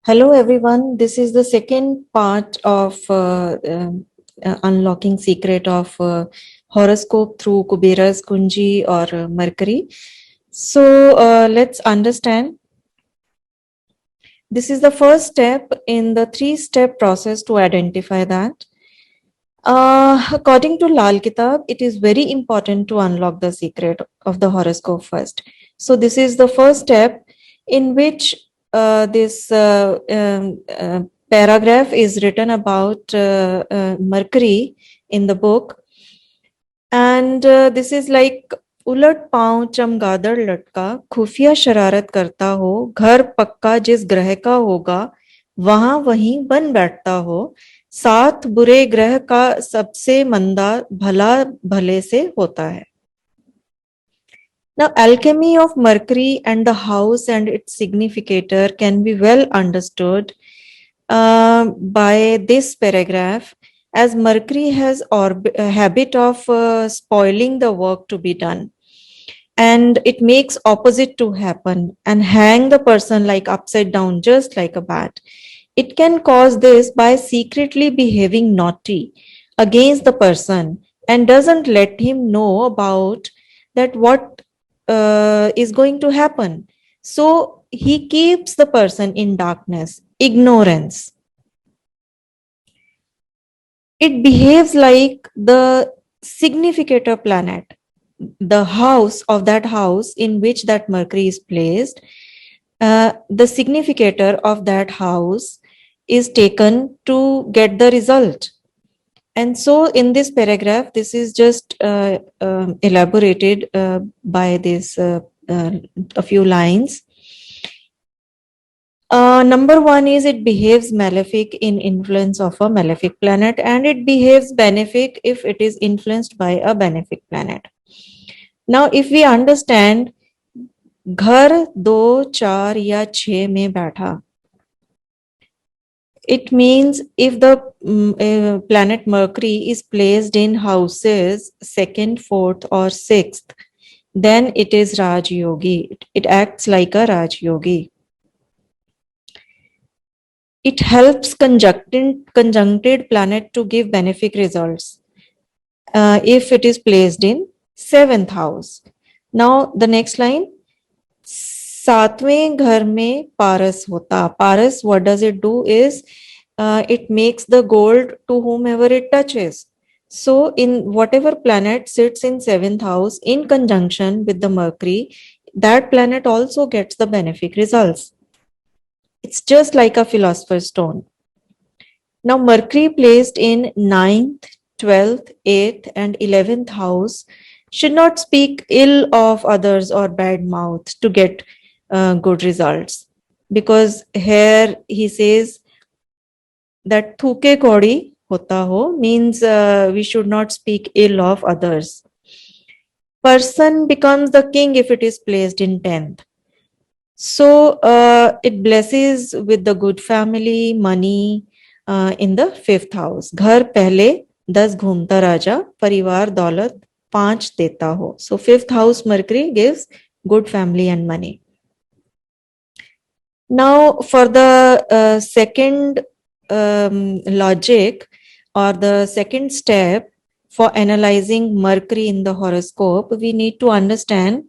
Hello, everyone. This is the second part of unlocking secret of horoscope through Kubera's Kunji or Mercury. So let's understand. This is the first step in the three-step process to identify that. According to Lal Kitab, it is very important to unlock the secret of the horoscope first. So this is the first step in which this paragraph is written about Mercury in the book. And this is like उलट पांव चमगादड़ लटका खुफिया शरारत करता हो घर पक्का जिस ग्रह का होगा वहां वहीं बन बैठता हो सात बुरे ग्रह का सबसे मंदा भला भले से होता है. Now, alchemy of Mercury and the house and its significator can be well understood by this paragraph, as Mercury has a habit of spoiling the work to be done. And it makes opposite to happen and hang the person like upside down, just like a bat. It can cause this by secretly behaving naughty against the person and doesn't let him know about that what is going to happen. So he keeps the person in darkness, ignorance. It behaves like the significator planet, the house of that house in which that Mercury is placed. The significator of that house is taken to get the result. And so in this paragraph, this is just elaborated by this a few lines. Number one is it behaves malefic in influence of a malefic planet, and it behaves benefic if it is influenced by a benefic planet. Now, if we understand घर दो चार या छह में बैठा, it means if the planet Mercury is placed in houses second, fourth, or sixth, then it is Raj Yogi. It acts like a Raj Yogi. It helps conjuncted planet to give benefic results if it is placed in seventh house. Now the next line. सातवें घर में पारस होता. Paras, what does it do is it makes the gold to whomever it touches. So in whatever planet sits in seventh house in conjunction with the Mercury, that planet also gets the benefic results. It's just like a philosopher's stone. Now Mercury placed in 9th, 12th, 8th and 11th house should not speak ill of others or bad mouth to get good results, because here he says that thuke kodi hota ho means we should not speak ill of others. Person becomes the king if it is placed in 10th. So it blesses with the good family, money in the 5th house. Ghar pehle 10 घूमता राजा परिवार दौलत 5 देता हो. So 5th house Mercury gives good family and money. Now, for the second logic or the second step for analyzing Mercury in the horoscope, we need to understand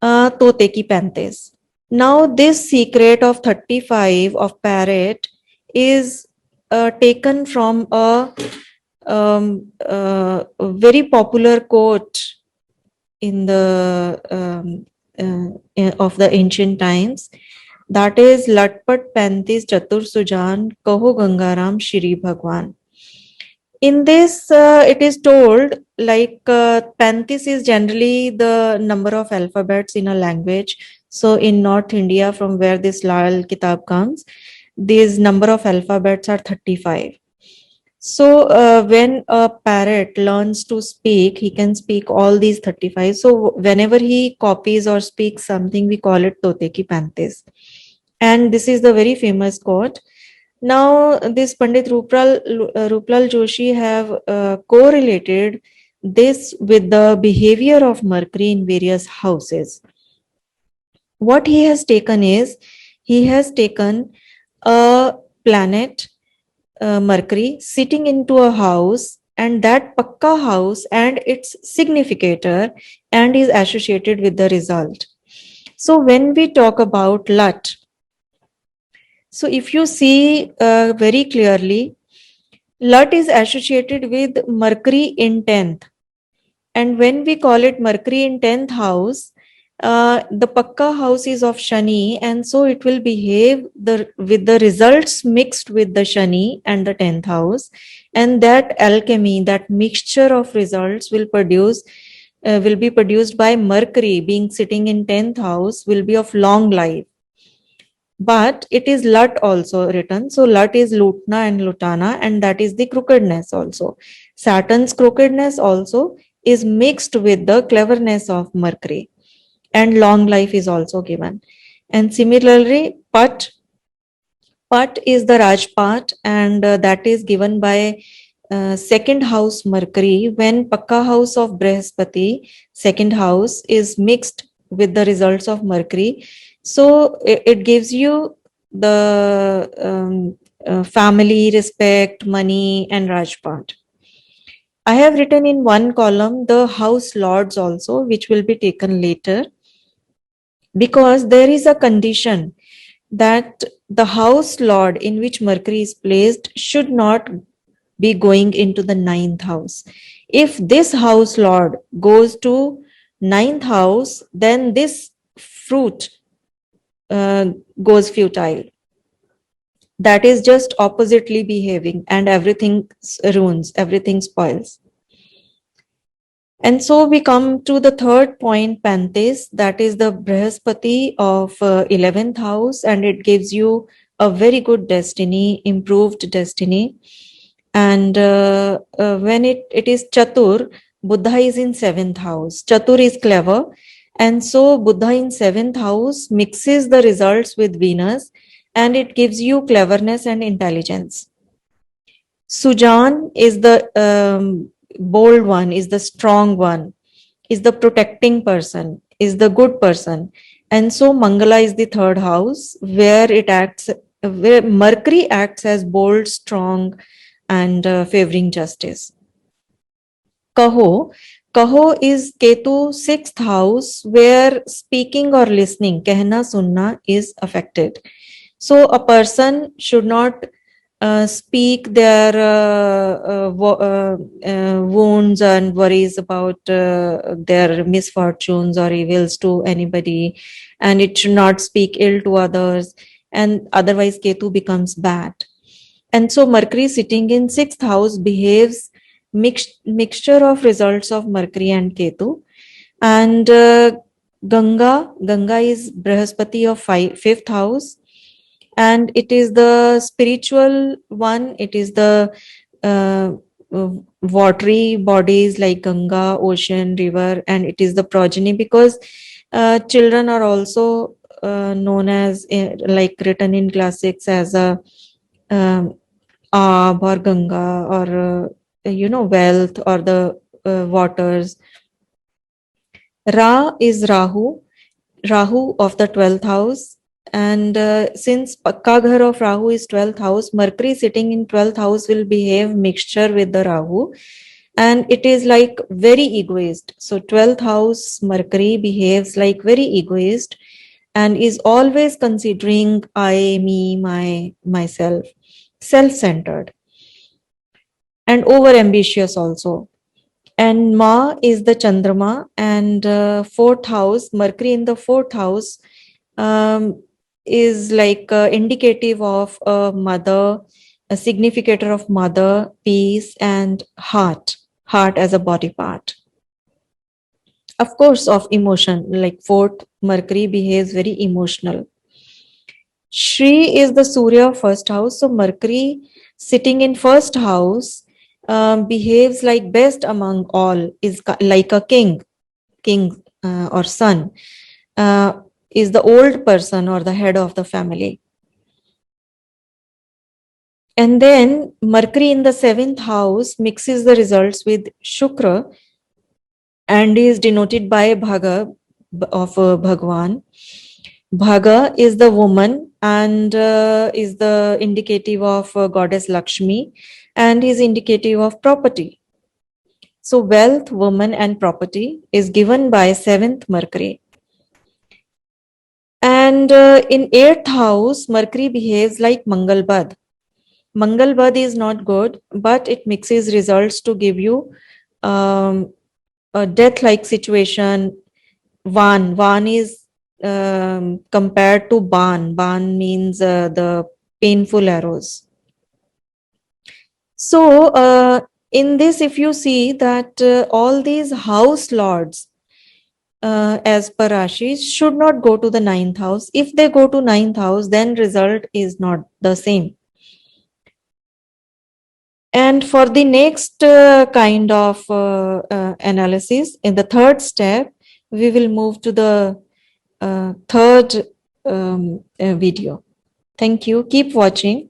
Tote ki 35. Now, this secret of 35 of parrot is taken from a very popular quote in the of the ancient times. That is Latpat 35 Chatur Sujan Kaho Gangaram Shri Bhagwan. In this, it is told like 35 is generally the number of alphabets in a language. So in North India, from where this Lal Kitab comes, these number of alphabets are 35. So when a parrot learns to speak, he can speak all these 35. So whenever he copies or speaks something, we call it Tote ki 35. And this is the very famous quote. Now, this Pandit Ruplal Joshi have correlated this with the behavior of Mercury in various houses. What he has taken is, he has taken a planet, Mercury, sitting into a house, and that Pakka house and its significator and is associated with the result. So when we talk about LUT, so if you see very clearly, LUT is associated with Mercury in 10th. And when we call it Mercury in 10th house, the Pakka house is of Shani, and so it will behave with the results mixed with the Shani and the 10th house. And that alchemy, that mixture of results will be produced by Mercury being sitting in 10th house, will be of long life. But it is Lut also written. So Lut is Lutna and Lutana, and that is the crookedness also. Saturn's crookedness also is mixed with the cleverness of Mercury, and long life is also given. And similarly, Pat is the Rajpat, and that is given by second house Mercury. When Pakka house of Brihaspati, second house, is mixed with the results of Mercury, so it gives you the family, respect, money, and Rajpat. I have written in one column the house lords also, which will be taken later, because there is a condition that the house lord in which Mercury is placed should not be going into the ninth house. If this house lord goes to ninth house, then this fruit goes futile. That is just oppositely behaving, and everything ruins, everything spoils. And so we come to the third point, Pantes, that is the Brihaspati of 11th house, and it gives you a very good destiny, improved destiny. And when it is Chatur, Buddha is in 7th house. Chatur is clever. And so Buddha in 7th house mixes the results with Venus, and it gives you cleverness and intelligence. Sujan is the bold one, is the strong one, is the protecting person, is the good person. And so Mangala is the third house, where where Mercury acts as bold, strong, and favoring justice. Kaho is Ketu sixth house, where speaking or listening, kehna sunna, is affected. So a person should not speak their wounds and worries about their misfortunes or evils to anybody, and it should not speak ill to others, and otherwise Ketu becomes bad. And so Mercury sitting in sixth house behaves mixture of results of Mercury and Ketu. And Ganga is Brihaspati of fifth house, and it is the spiritual one. It is the watery bodies like Ganga, ocean, river, and it is the progeny, because children are also known as, like written in classics, as a Ab or Ganga, or wealth, or the waters. Ra is Rahu of the 12th house. And since Pakka Ghar of Rahu is 12th house, Mercury sitting in 12th house will behave mixture with the Rahu. And it is like very egoist. So 12th house Mercury behaves like very egoist and is always considering I, me, myself, self-centered, and over ambitious also. And Ma is the Chandrama, and fourth house, Mercury in the fourth house, is like indicative of a mother, a significator of mother, peace, and heart as a body part. Of course, of emotion, like fourth Mercury behaves very emotional. Shri is the Surya of first house, so Mercury sitting in first house behaves like best among all, is like a king or son, is the old person or the head of the family. And then Mercury in the seventh house mixes the results with Shukra and is denoted by Bhaga of Bhagwan. Bhaga is the woman and is the indicative of goddess Lakshmi and is indicative of property. So wealth, woman and property is given by 7th Mercury. And in 8th house, Mercury behaves like Mangalbad. Mangalbad is not good, but it mixes results to give you a death-like situation. Van is compared to Ban. Ban means the painful arrows. So in this, if you see that all these house lords, as per Rashis, should not go to the 9th house. If they go to 9th house, then result is not the same. And for the next kind of analysis, in the third step, we will move to the third video. Thank you. Keep watching.